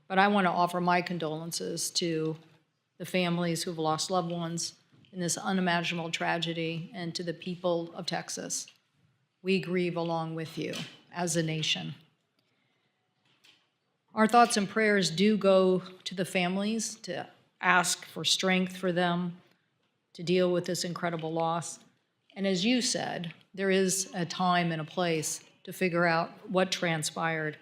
But I want to offer my condolences to the families who've lost loved ones in this unimaginable tragedy and to the people of Texas. We grieve along with you as a nation. Our thoughts and prayers do go to the families to ask for strength for them to deal with this incredible loss. And as you said, there is a time and a place to figure out what transpired.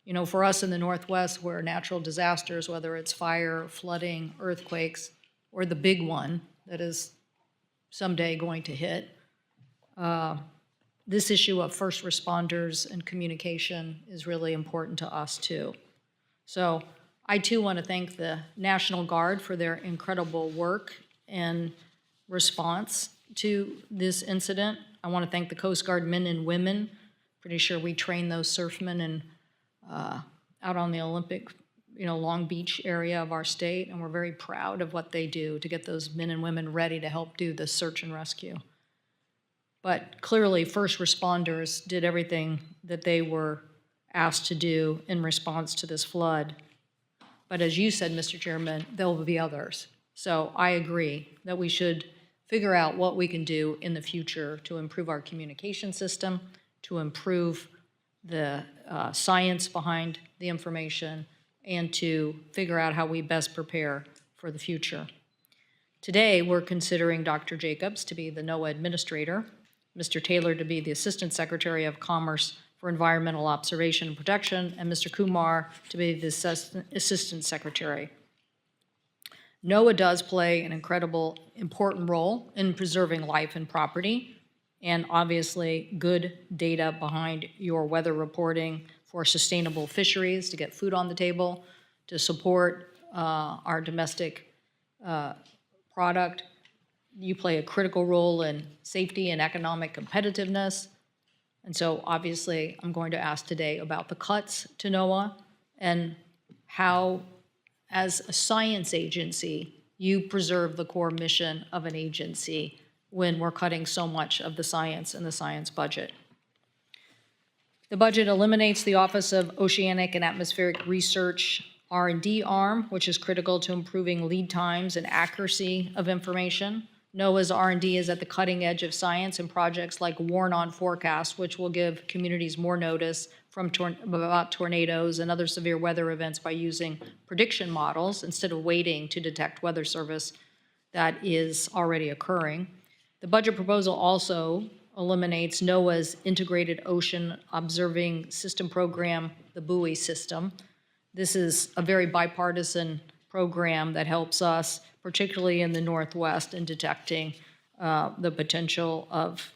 You know, for us in the Northwest, where natural disasters, whether it's fire, flooding, earthquakes, or the big one that is someday going to hit, this issue of first responders and communication is really important to us too. So I too want to thank the National Guard for their incredible work and response to this incident. I want to thank the Coast Guard men and women. Pretty sure we train those surfmen and out on the Olympic, Long Beach area of our state, and we're very proud of what they do to get those men and women ready to help do the search and rescue. But clearly, first responders did everything that they were asked to do in response to this flood. But as you said, Mr. Chairman, there will be others. So I agree that we should figure out what we can do in the future to improve our communication system, to improve the science behind the information, and to figure out how we best prepare for the future. Today, we're considering Dr. Jacobs to be the NOAA administrator, Mr. Taylor to be the Assistant Secretary of Commerce for Environmental Observation and Protection, and Mr. Kumar to be the Assistant Secretary. NOAA does play an incredible, important role in preserving life and property, and obviously good data behind your weather reporting for sustainable fisheries to get food on the table, to support our domestic product. You play a critical role in safety and economic competitiveness. And so obviously I'm going to ask today about the cuts to NOAA and how, as a science agency, you preserve the core mission of an agency when we're cutting so much of the science and the science budget. The budget eliminates the Office of Oceanic and Atmospheric Research R&D arm, which is critical to improving lead times and accuracy of information. NOAA's R&D is at the cutting edge of science and projects like Warn-On Forecast, which will give communities more notice about tornadoes and other severe weather events by using prediction models instead of waiting to detect weather service that is already occurring. The budget proposal also eliminates NOAA's Integrated Ocean Observing System program, the buoy system. This is a very bipartisan program that helps us, particularly in the Northwest, in detecting the potential of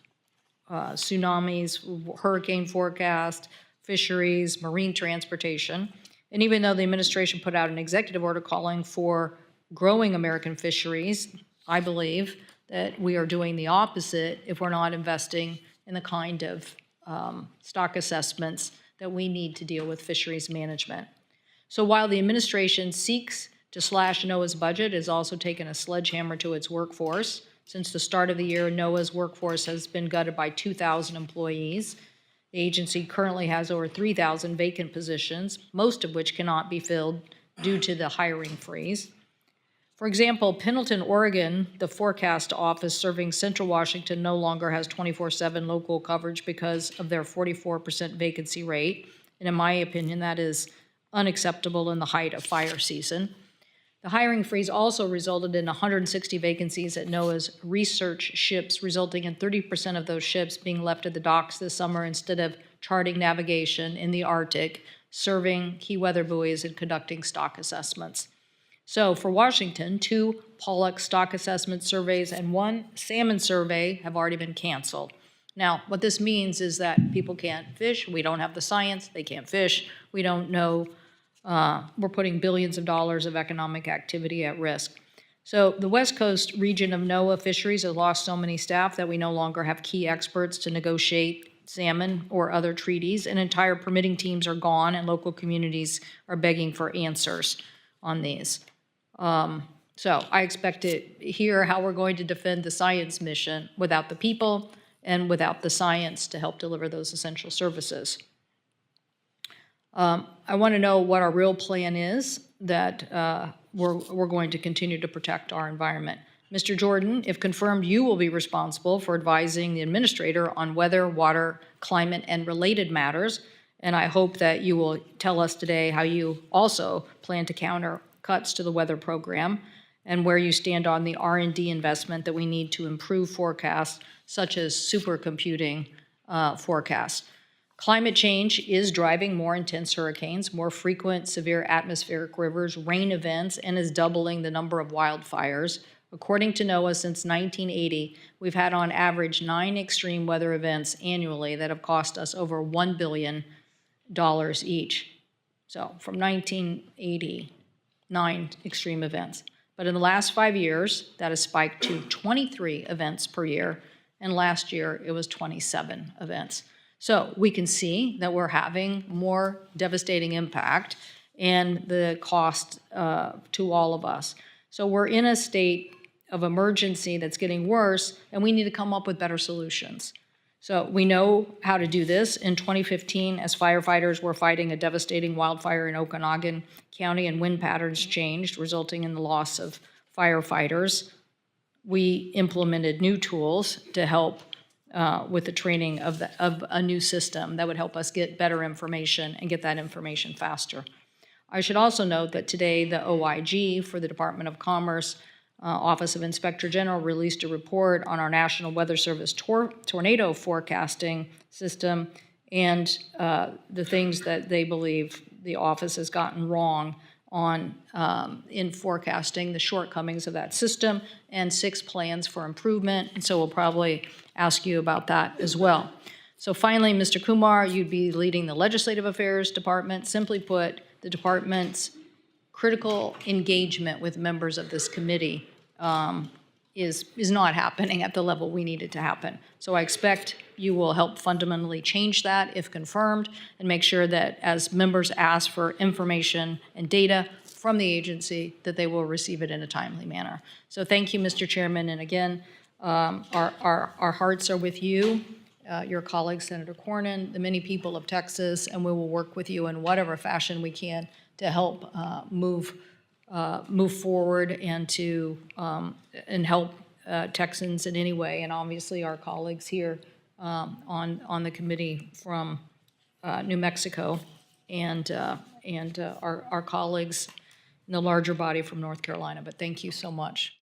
tsunamis, hurricane forecast, fisheries, marine transportation. And even though the administration put out an executive order calling for growing American fisheries, I believe that we are doing the opposite if we're not investing in the kind of stock assessments that we need to deal with fisheries management. So while the administration seeks to slash NOAA's budget, it has also taken a sledgehammer to its workforce. Since the start of the year, NOAA's workforce has been gutted by 2,000 employees. The agency currently has over 3,000 vacant positions, most of which cannot be filled due to the hiring freeze. For example, Pendleton, Oregon, the forecast office serving Central Washington, no longer has 24/7 local coverage because of their 44% vacancy rate. And in my opinion, that is unacceptable in the height of fire season. The hiring freeze also resulted in 160 vacancies at NOAA's research ships, resulting in 30% of those ships being left at the docks this summer instead of charting navigation in the Arctic, serving key weather buoys, and conducting stock assessments. So for Washington, 2 pollock stock assessment surveys and 1 salmon survey have already been canceled. Now, what this means is that people can't fish. We don't have the science. They can't fish. We don't know. We're putting billions of dollars of economic activity at risk. So the West Coast region of NOAA fisheries has lost so many staff that we no longer have key experts to negotiate salmon or other treaties, and entire permitting teams are gone, and local communities are begging for answers on these. So I expect to hear how we're going to defend the science mission without the people and without the science to help deliver those essential services. I want to know what our real plan is that we're going to continue to protect our environment. Mr. Jordan, if confirmed, you will be responsible for advising the administrator on weather, water, climate, and related matters. And I hope that you will tell us today how you also plan to counter cuts to the weather program and where you stand on the R&D investment that we need to improve forecasts, such as supercomputing forecasts. Climate change is driving more intense hurricanes, more frequent severe atmospheric rivers, rain events, and is doubling the number of wildfires. According to NOAA, since 1980, we've had on average 9 extreme weather events annually that have cost us over $1 billion each. So from 1980, 9 extreme events. But in the last 5 years, that has spiked to 23 events per year, and last year it was 27 events. So we can see that we're having more devastating impact and the cost to all of us. So we're in a state of emergency that's getting worse, and we need to come up with better solutions. So we know how to do this. In 2015, as firefighters were fighting a devastating wildfire in Okanagan County and wind patterns changed, resulting in the loss of firefighters, we implemented new tools to help with the training of a new system that would help us get better information and get that information faster. I should also note that today the OIG for the Department of Commerce Office of Inspector General released a report on our National Weather Service tornado forecasting system and the things that they believe the office has gotten wrong on in forecasting, the shortcomings of that system, and 6 plans for improvement. And so we'll probably ask you about that as well. So finally, Mr. Kumar, you'd be leading the Legislative Affairs Department. Simply put, the department's critical engagement with members of this committee is not happening at the level we need it to happen. So I expect you will help fundamentally change that if confirmed and make sure that as members ask for information and data from the agency, that they will receive it in a timely manner. So thank you, Mr. Chairman. And again, our hearts are with you, your colleague, Senator Cornyn, the many people of Texas, and we will work with you in whatever fashion we can to help move forward and to and help Texans in any way, and obviously our colleagues here on the committee from New Mexico and our colleagues in the larger body from North Carolina. But thank you so much.